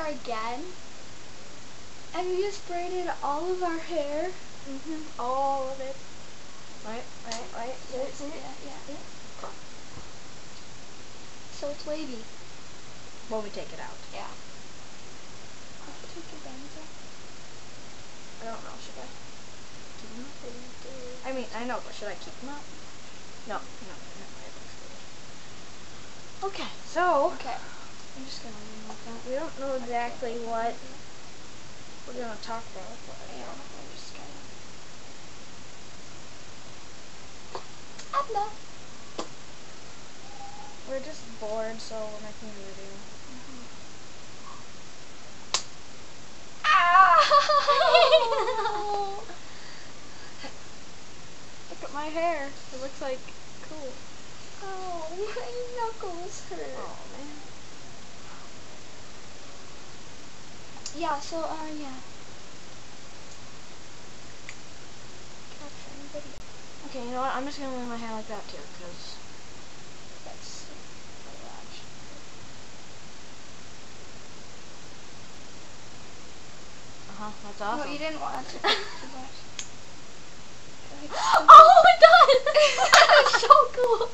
again. And we just braided all of our hair. All of it. Right. Yeah. So it's wavy. When we take it out. Yeah. Take your bangs off. I don't know, should I? I mean, I know, but should I keep them up? No. Okay, so Okay. I'm just gonna remove that. we don't know exactly what we're gonna talk about, but Yeah, I'm just gonna. I'm done. we're just bored, so we're making a video. Ow! Look at my hair. It looks like cool. Oh, my knuckles hurt. Oh man. Yeah, so, yeah. Capturing video. Okay, you know what? I'm just gonna leave my hair like that too, because That's that's awesome. No, you didn't want to. Oh my god! That's so cool.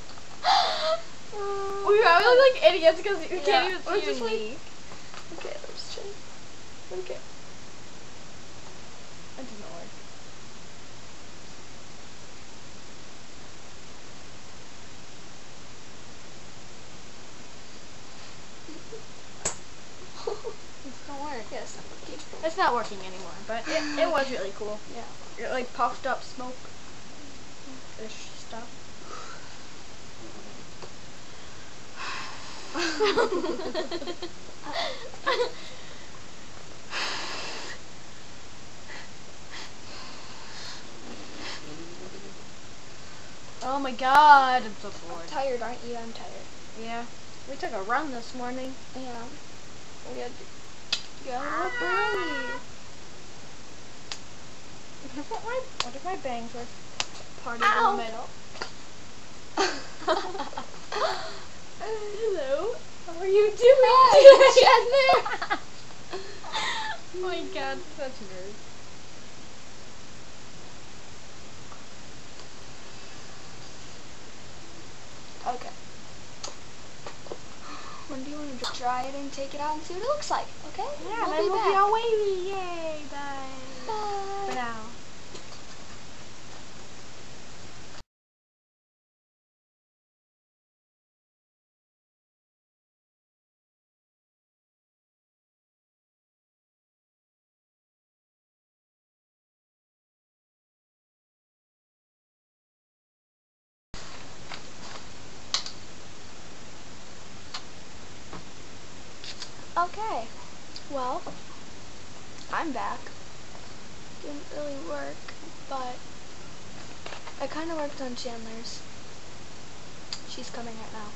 We probably look like idiots because you Yeah. can't We're even just see like- me. Okay, let's try. Okay. That didn't work. It's not working. Yes, I'm looking. It's not working anymore, but it was really cool. Yeah. It like puffed up smoke. Ish stuff. Oh my god, I'm so bored. Tired, aren't you? I'm tired. Yeah. We took a run this morning. Yeah. We had to go early. What if my bangs were parted Ow. in the middle? Hello. How are you doing? Hi, Oh my god, such nerds. Okay. When do you want to dry it and take it out and see what it looks like? Okay? Yeah, we'll then be we'll back. be all wavy. Yay, bye. Bye. For now. Okay. Well, I'm back. Didn't really work, but I kind of worked on Chandler's. She's coming right now.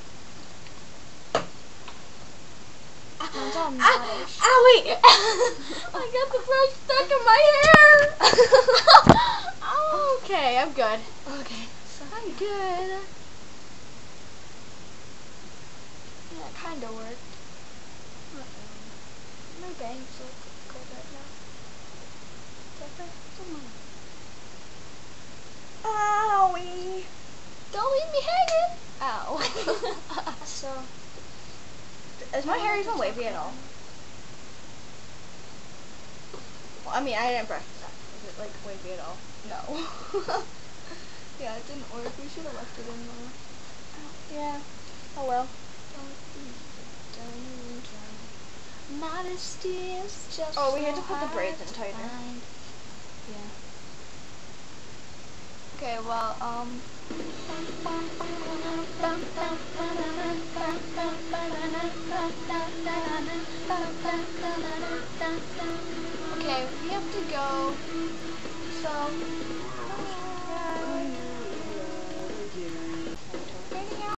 Mine's all modish. Ow, wait! I got the brush stuck in my hair! Oh, okay, I'm good. Okay. So I'm good. yeah, it kind of worked. My bangs look good right now. Owie! Don't leave me hanging. Ow. So. Is my hair even wavy at all? Well, I mean, I didn't practice that. Is it like wavy at all? No. Yeah, it didn't work. We should have left it in there. Yeah. Oh well. Modesty is just. Oh, we had so to put the braids in hard to tighter. find. Yeah. Okay, well, okay, we have to go